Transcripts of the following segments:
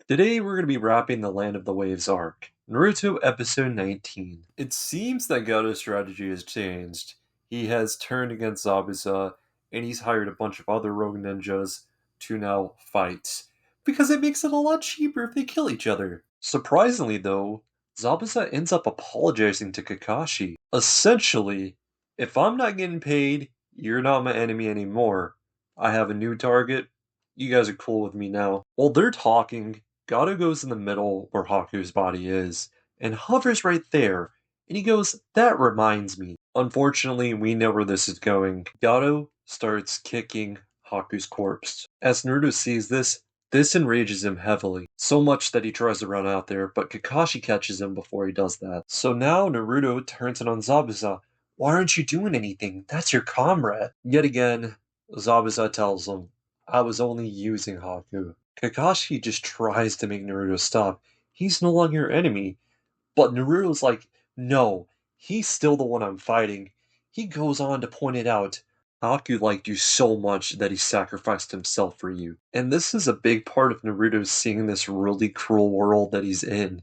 Today we're going to be wrapping the Land of the Waves arc, Naruto Episode 19. It seems that Gato's strategy has changed. He has turned against Zabuza, and he's hired a bunch of other rogue ninjas to now fight, because it makes it a lot cheaper if they kill each other. Surprisingly though, Zabuza ends up apologizing to Kakashi. Essentially, if I'm not getting paid, you're not my enemy anymore. I have a new target. You guys are cool with me now. While they're talking, Gato goes in the middle where Haku's body is, and hovers right there, and he goes, "That reminds me." Unfortunately, we know where this is going. Gato starts kicking Haku's corpse. As Naruto sees this enrages him heavily, so much that he tries to run out there, but Kakashi catches him before he does that. So now Naruto turns it on Zabuza. "Why aren't you doing anything? That's your comrade." Yet again, Zabuza tells him, "I was only using Haku." Kakashi just tries to make Naruto stop. He's no longer your enemy. But Naruto's like, "No, he's still the one I'm fighting." He goes on to point it out. "Haku liked you so much that he sacrificed himself for you." And this is a big part of Naruto seeing this really cruel world that he's in.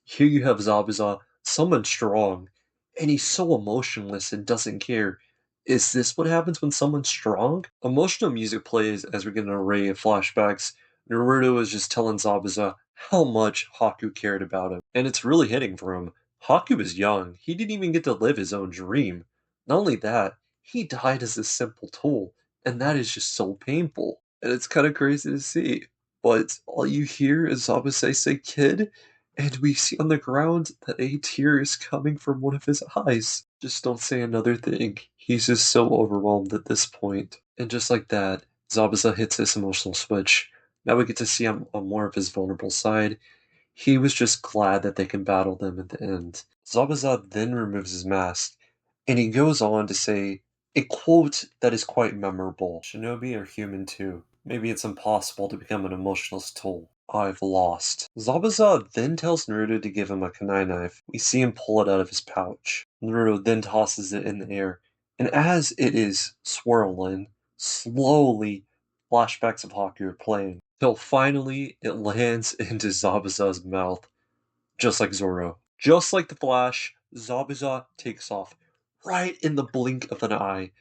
Here you have Zabuza, someone strong, and he's so emotionless and doesn't care. Is this what happens when someone's strong? Emotional music plays as we get an array of flashbacks. Naruto is just telling Zabuza how much Haku cared about him, and it's really hitting for him. Haku was young, he didn't even get to live his own dream. Not only that, he died as a simple tool, and that is just so painful. And it's kind of crazy to see. But all you hear is Zabuza say, "Kid," and we see on the ground that a tear is coming from one of his eyes. Just don't say another thing. He's just so overwhelmed at this point. And just like that, Zabuza hits this emotional switch. Now we get to see him on more of his vulnerable side. He was just glad that they can battle them at the end. Zabuza then removes his mask, and he goes on to say a quote that is quite memorable. "Shinobi are human too. Maybe it's impossible to become an emotionless tool. I've lost." Zabuza then tells Naruto to give him a kunai knife. We see him pull it out of his pouch. Naruto then tosses it in the air, and as it is swirling, slowly flashbacks of Haku are playing, till finally it lands into Zabuza's mouth, just like Zoro. Just like the Flash, Zabuza takes off right in the blink of an eye.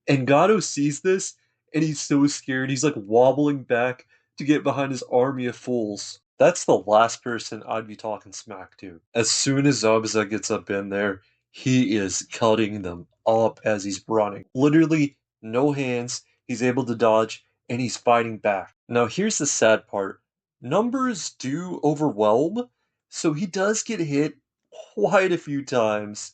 And Gato sees this, and he's so scared, he's like wobbling back to get behind his army of fools. That's the last person I'd be talking smack to. As soon as Zabuza gets up in there, he is cutting them up as he's running. Literally, no hands, he's able to dodge, and he's fighting back. Now, here's the sad part: numbers do overwhelm, so he does get hit quite a few times,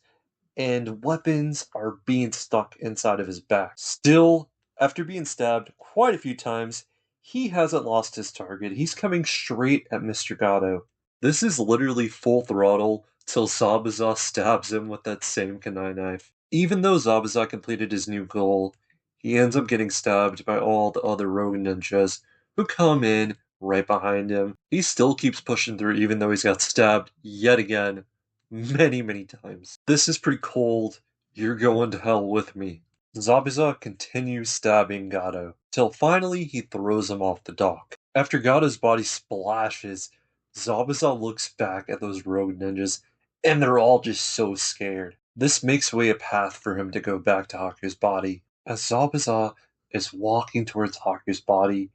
and weapons are being stuck inside of his back. Still, after being stabbed quite a few times, he hasn't lost his target. He's coming straight at Mr. Gato. This is literally full throttle till Zabuza stabs him with that same kunai knife. Even though Zabuza completed his new goal, he ends up getting stabbed by all the other rogue ninjas who come in right behind him. He still keeps pushing through even though he's got stabbed yet again many, many times. "This is pretty cold. You're going to hell with me." Zabuza continues stabbing Gato, till finally he throws him off the dock. After Gato's body splashes, Zabuza looks back at those rogue ninjas, and they're all just so scared. This makes way a path for him to go back to Haku's body. As Zabuza is walking towards Haku's body,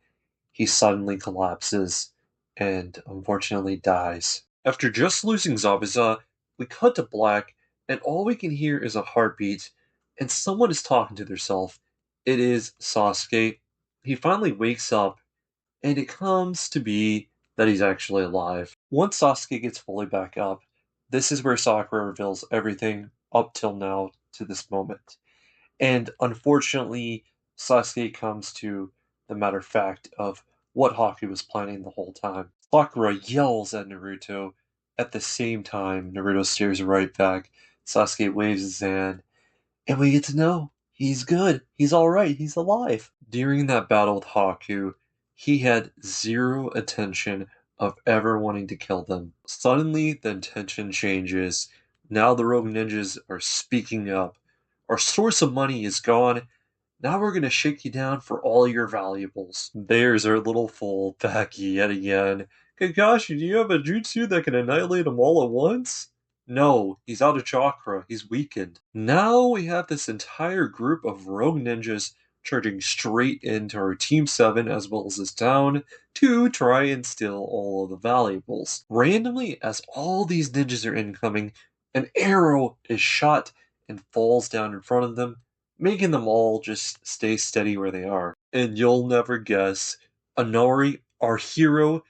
he suddenly collapses and unfortunately dies. After just losing Zabuza, we cut to black, and all we can hear is a heartbeat, and someone is talking to themselves. It is Sasuke. He finally wakes up, and it comes to be that he's actually alive. Once Sasuke gets fully back up, this is where Sakura reveals everything up till now to this moment. And unfortunately, Sasuke comes to the matter of fact of what Haku was planning the whole time. Sakura yells at Naruto. At the same time, Naruto stares right back. Sasuke waves his hand, and we get to know he's good. He's alright. He's alive. During that battle with Haku, he had zero intention of ever wanting to kill them. Suddenly, the intention changes. Now the rogue ninjas are speaking up. "Our source of money is gone. Now we're gonna shake you down for all your valuables." There's our little fool back yet again, Kakashi, do you have a jutsu that can annihilate them all at once? No, he's out of chakra. He's weakened. Now we have this entire group of rogue ninjas charging straight into our Team 7 as well as this town to try and steal all of the valuables. Randomly, as all these ninjas are incoming, an arrow is shot and falls down in front of them, making them all just stay steady where they are. And you'll never guess, Anari, our hero,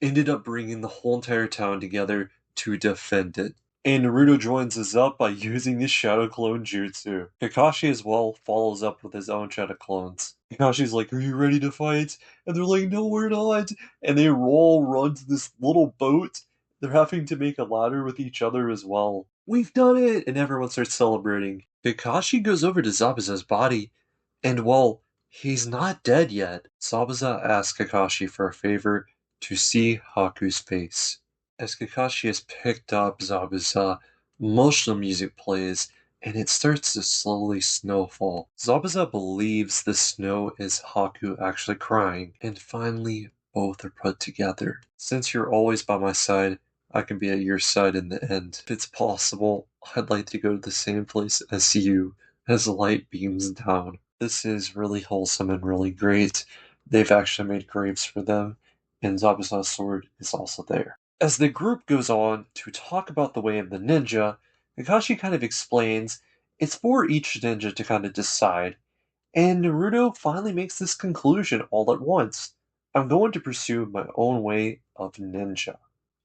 ended up bringing the whole entire town together to defend it. And Naruto joins us up by using his Shadow Clone Jutsu. Kakashi as well follows up with his own Shadow Clones. Kakashi's like, "Are you ready to fight?" And they're like, "No, we're not." And they all run to this little boat. They're having to make a ladder with each other as well. "We've done it!" And everyone starts celebrating. Kakashi goes over to Zabuza's body, and well, he's not dead yet. Zabuza asks Kakashi for a favor to see Haku's face. As Kakashi has picked up Zabuza, emotional music plays, and it starts to slowly snowfall. Zabuza believes the snow is Haku actually crying, and finally both are put together. Since you're always by my side, I can be at your side in the end. If it's possible, I'd like to go to the same place as you, as light beams down. This is really wholesome and really great. They've actually made graves for them, and Zabuza's sword is also there. As the group goes on to talk about the way of the ninja, Kakashi kind of explains it's for each ninja to kind of decide, and Naruto finally makes this conclusion all at once. I'm going to pursue my own way of ninja.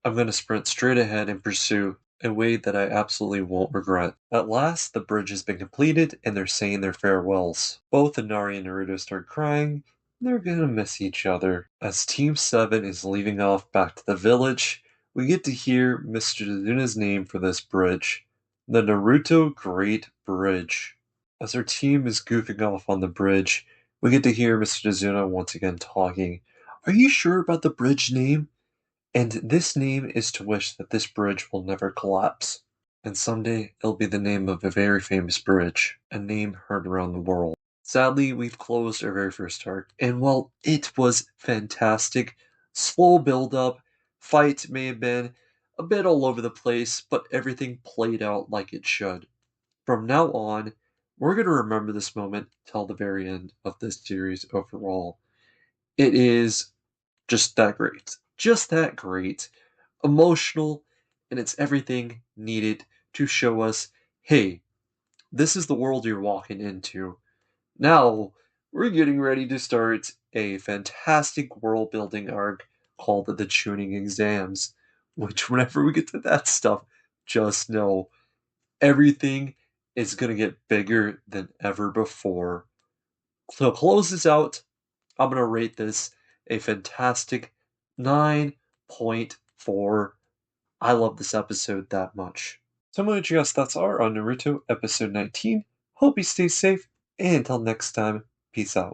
I'm going to sprint straight ahead and pursue a way that I absolutely won't regret. At last, the bridge has been completed, and they're saying their farewells. Both Inari and Naruto start crying. They're gonna miss each other. As Team 7 is leaving off back to the village, we get to hear Mr. Zuna's name for this bridge. The Naruto Great Bridge. As our team is goofing off on the bridge, we get to hear Mr. Zuna once again talking. Are you sure about the bridge name? And this name is to wish that this bridge will never collapse. And someday it'll be the name of a very famous bridge, a name heard around the world. Sadly, we've closed our very first arc, and while it was fantastic, slow build up, fight may have been a bit all over the place, but everything played out like it should. From now on, we're going to remember this moment till the very end of this series overall. It is just that great. Just that great. Emotional, and it's everything needed to show us hey, this is the world you're walking into. Now, we're getting ready to start a fantastic world building arc called the Tuning Exams, which, whenever we get to that stuff, just know everything is going to get bigger than ever before. To close this out, I'm going to rate this a fantastic 9.4. I love this episode that much. So I'm going to what your thoughts are on Naruto episode 19. Hope you stay safe, and until next time, peace out.